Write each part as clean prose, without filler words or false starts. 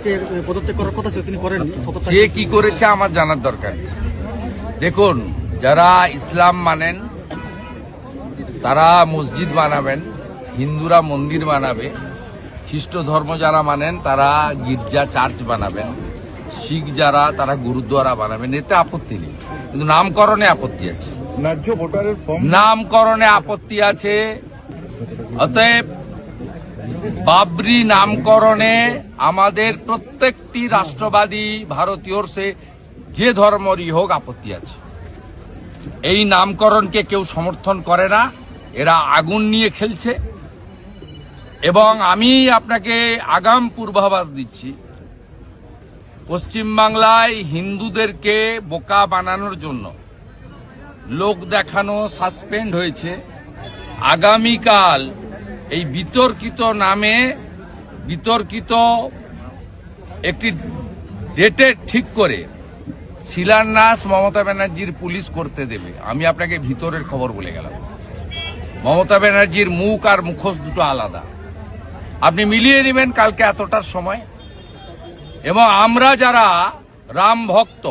আজকে পদত্যাগ করার কথা ছিল, তিনি করেননি। সে কি করেছে আমার জানার দরকার নেই। দেখুন, যারা ইসলাম মানেন তারা মসজিদ বানাবেন, হিন্দুরা মন্দির বানাবে, খ্রিস্ট ধর্ম যারা মানেন তারা গির্জা চার্চ বানাবেন, শিখ যারা তারা গুরুদ্বারা বানাবেন, এতে আপত্তি নেই। কিন্তু নামকরণে আপত্তি আছে, ন্যায্য ভোটারের ফর্ম নামকরণে আপত্তি আছে। অতএব বাবরি নামকরণে আমাদের প্রত্যেকটি রাষ্ট্রবাদী ভারতীয়র সে যে ধর্মেরই হোক আপত্তি আছে। এই নামকরণকে কেউ সমর্থন করে না, এরা আগুন নিয়ে খেলছে। এবং আমি আপনাকে আগাম পূর্বাভাস দিচ্ছি, পশ্চিমবাংলায় হিন্দুদেরকে বোকা বানানোর জন্য লোক দেখানো সাসপেন্ড হয়েছে। আগামীকাল এই বিতর্কিত নামে বিতর্কিত একটি ডেটে ঠিক করে শিলান্যাস মমতা ব্যানার্জির পুলিশ করতে দেবে। আমি আপনাকে ভিতরের খবর বলে গেলাম, মমতা ব্যানার্জির মুখ আর মুখোশ দুটো আলাদা, আপনি মিলিয়ে নেবেন কালকে এতটার সময়। এবং আমরা যারা রাম ভক্ত,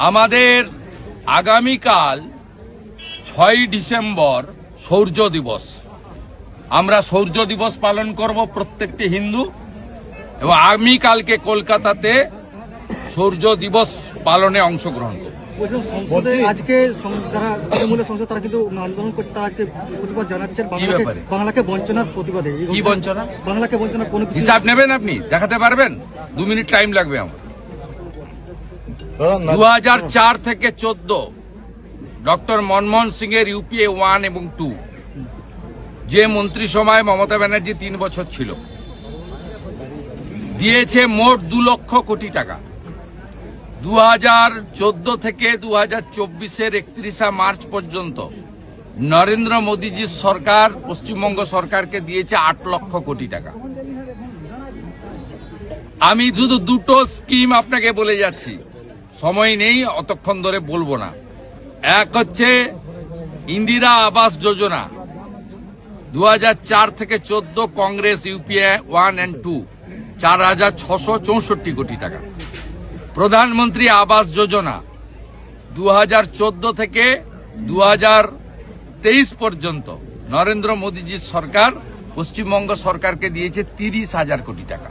আমাদের আগামীকাল 6 ডিসেম্বর শৌর্য দিবস, আমরা শৌর্য দিবস পালন করব প্রত্যেকটি হিন্দু। এবং আমি কালকে কলকাতাতে শৌর্য দিবস পালনে অংশগ্রহণ করব। সংসদে আজকে যারা তৃণমূলের সংসদ তারা কিন্তু আন্দোলন করতে, তারা আজকে প্রতিবাদ জানাচ্ছেন বাংলাকে বঞ্চনার প্রতিবাদে। কি বঞ্চনা? বাংলাকে বঞ্চনা কোন হিসাব নেবেন আপনি? দেখাতে পারবেন? 2 মিনিট টাইম লাগবে আমার। 2004 থেকে 14 ডক্টর মনমোহন সিং এর ইউপিএ 1 এবং 2, যে মন্ত্রিসভায় মমতা ব্যানার্জি 3 বছর ছিল, দিয়েছে মোট 2 লক্ষ কোটি টাকা। 2014 থেকে 2024-এর 31 মার্চ পর্যন্ত নরেন্দ্র মোদীজির সরকার পশ্চিমবঙ্গ সরকারকে দিয়েছে 8 লক্ষ কোটি টাকা। আমি শুধু দুটো স্কিম আপনাকে বলে যাচ্ছি, সময় নেই অতক্ষণ ধরে বলবো না। এক হচ্ছে ইন্দিরা আবাস যোজনা, 2004 থেকে 14 কংগ্রেস ইউপিএ 1 এবং 2, 4,664 কোটি টাকা। প্রধানমন্ত্রী আবাস যোজনা 2014 থেকে 2023 পর্যন্ত নরেন্দ্র মোদীজির সরকার পশ্চিমবঙ্গ সরকারকে দিয়েছে 30,000 কোটি টাকা।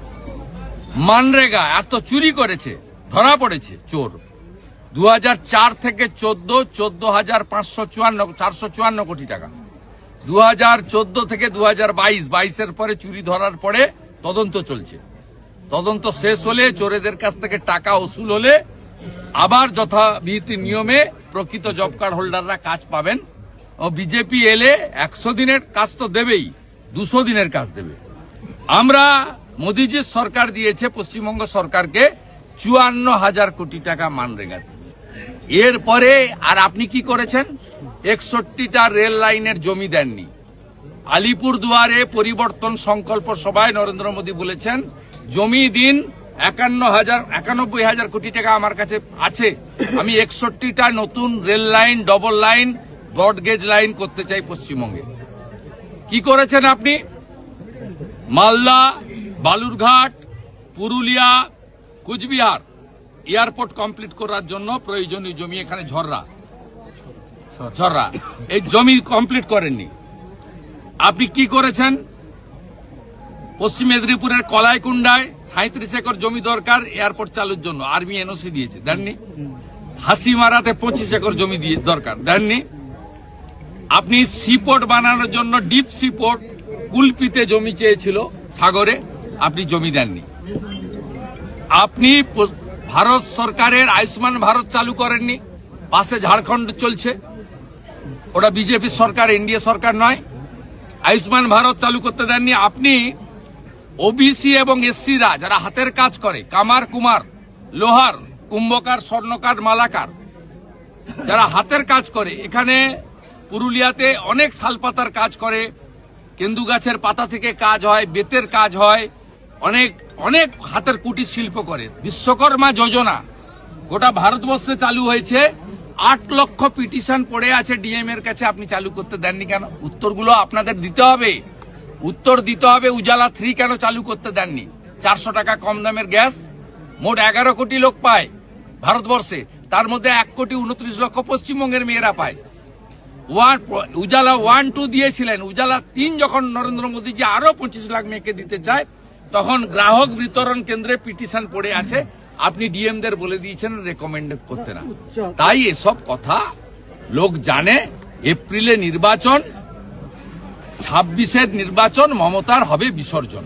মানরেগা এত চুরি করেছে, ধরা পড়েছে চোর। 2004 থেকে 14 14,554 কোটি টাকা। 2014 থেকে 2022 পরে চুরি ধরার পরে তদন্ত চলছে। তদন্ত শেষ হলে, চোরেদের কাছ থেকে টাকা উসুল হলে আবার যথাবিধি নিয়মে প্রকৃত জব কার্ড হোল্ডাররা কাজ পাবেন। ও বিজেপি এলে 100 দিনের কাজ তো দেবেই, 200 দিনের কাজ দেবে। আমরা মোদীজির সরকার দিয়েছে পশ্চিমবঙ্গ সরকারকে 54,000 কোটি টাকা মানরেগা। এরপরে আর আপনি কি করেছেন? 61টা রেল লাইনের জমি দেননি। আলিপুরদুয়ারে পরিবর্তন সংকল্প সভায় নরেন্দ্র মোদী বলেছেন, জমি দিন 91,000 কোটি টাকা আমার কাছে আছে, আমি 61টা নতুন rail line, double line, broad gauge line করতে চাই পশ্চিমবঙ্গে। কি করেছেন আপনি? মালদা, বালুরঘাট, পুরুলিয়া, কুচবিহার এয়ারপোর্ট কমপ্লিট করার জন্য প্রয়োজনীয় জমি, এখানে ঝররা এই জমি কমপ্লিট করেননি। আপনি কি করেছেন? পশ্চিম মেদিনীপুরের কলাইকুণ্ডায় 37 একর জমি দরকার এয়ারপোর্ট চালুর জন্য, আর্মি এনওসি দিয়েছে, দেননি। হাসিমারাতে 25 একর জমি দিয়ে দরকার, দেননি। আপনি সিপোর্ট বানানোর জন্য ডিপ সিপোর্ট কুলপিতে জমি চেয়েছিল সাগরে, আপনি জমি দেননি। আপনি ভারত সরকারের আয়ুষ্মান ভারত চালু করেননি, পাশে ঝাড়খণ্ড চলছে, ওটা বিজেপি সরকার, এনডিএ সরকার নয়। আয়ুষ্মান ভারত চালু করতে দেননি। আপনি ওবিসি এবং এসসিরা যারা হাতের কাজ করে, কামার কুমার, লোহার, কুম্ভকার, স্বর্ণকার, মালাকার, যারা হাতের কাজ করে, এখানে পুরুলিয়াতে অনেক শালপাতার কাজ করে, কেন্দু গাছের পাতা থেকে কাজ হয়, বেতের কাজ হয়, অনেক অনেক হাতের কুটির শিল্প করে। বিশ্বকর্মা যোজনা গোটা ভারতবর্ষে চালু হয়েছে, 8 লক্ষ পিটিশন পড়ে আছে ডিএম এর কাছে, আপনি চালু করতে দেননি কেন? উত্তরগুলো আপনাদের দিতে হবে, উত্তর দিতে হবে। উজালা 3 কেন চালু করতে দেননি? 400 টাকা কম দামের গ্যাস, মোট 11 কোটি লোক পায় ভারতবর্ষে, তার মধ্যে 1,29,00,000 পশ্চিমবঙ্গের মেয়েরা পায়। উজালা 1-2 দিয়েছিলেন, উজালা 3 যখন নরেন্দ্র মোদীজি আরো 25 লাখ মেয়েকে দিতে চায়, তখন গ্রাহক বিতরণ কেন্দ্রে পিটিশন পড়ে আছে, আপনি ডিএমদের বলে দিয়েছেন রেকমেন্ড করতে না। তাই এসব কথা লোক জানে। এপ্রিলে নির্বাচন, 26-এর নির্বাচন, মমতার হবে বিসর্জন,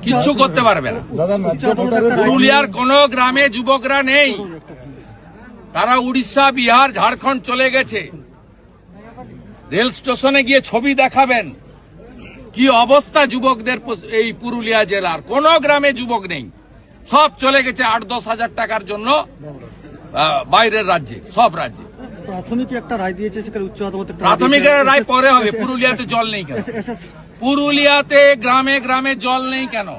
কিচ্ছু করতে পারবে না। পুরুলিয়ার কোন গ্রামে যুবকরা নেই, তারা উড়িষ্যা, বিহার, ঝাড়খণ্ড চলে গেছে। রেল স্টেশনে গিয়ে ছবি দেখাবেন কি অবস্থা যুবকদের। এই পুরুলিয়া জেলার কোন গ্রামে যুবক নেই, সব চলে গেছে 8-10 হাজার টাকার জন্য বাইরের রাজ্যে, সব রাজ্যে। প্রাথমিক একটা রায় দিয়েছে, সেখানে উচ্চ আদালত প্রাথমিক রায় পরে হবে। পুরুলিয়াতে জল নেই কেন? পুরুলিয়াতে গ্রামে গ্রামে জল নেই কেন?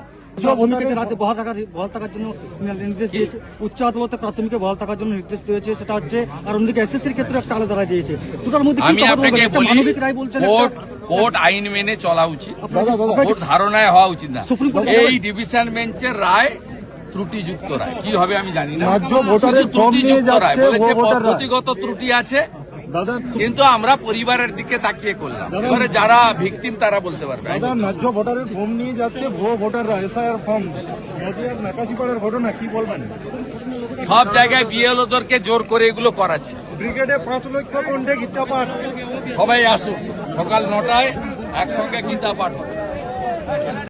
রাতে বহাল থাকার জন্য নির্দেশ দিয়েছে উচ্চ আদালতে, প্রাথমিকে বহাল থাকার জন্য নির্দেশ দিয়েছে, সেটা হচ্ছে। আর অন্যদিকে এসএসসির ক্ষেত্রে একটা আলাদা রায় দিয়েছে। দুটোর মধ্যে আমি আপনাকে বলি, মানবিক রায় বলছেন, কোর্ট আইন মেনে চলা উচিত, কোর্ট ধারণায় হওয়া উচিত না। এই ডিভিশন বেঞ্চের রায় ত্রুটিযুক্ত রায়, কি হবে আমি জানি না। ত্রুটিযুক্ত রায় বলেছে, পদ্ধতিগত ত্রুটি আছে, কিন্তু আমরা পরিবারের দিকে তাকিয়ে করলাম। এবারে যারা ভিকটিম তারা বলতে পারবে। ন্যায্য ভোটারের ফর্ম নিয়ে যাচ্ছে, ভুয়ো ভোটাররা এসআইআর ফর্ম, নদিয়ার নাকাশিপাড়ার ঘটনা কি বলবেন? সব জায়গায় বিএলওদেরকে জোর করে এগুলো করাচ্ছে। ব্রিগেডে 5 লক্ষ কণ্ঠে গীতা পাঠ। সবাই আসুক, সকাল 9টায় একসঙ্গে গীতা পাঠ হবে।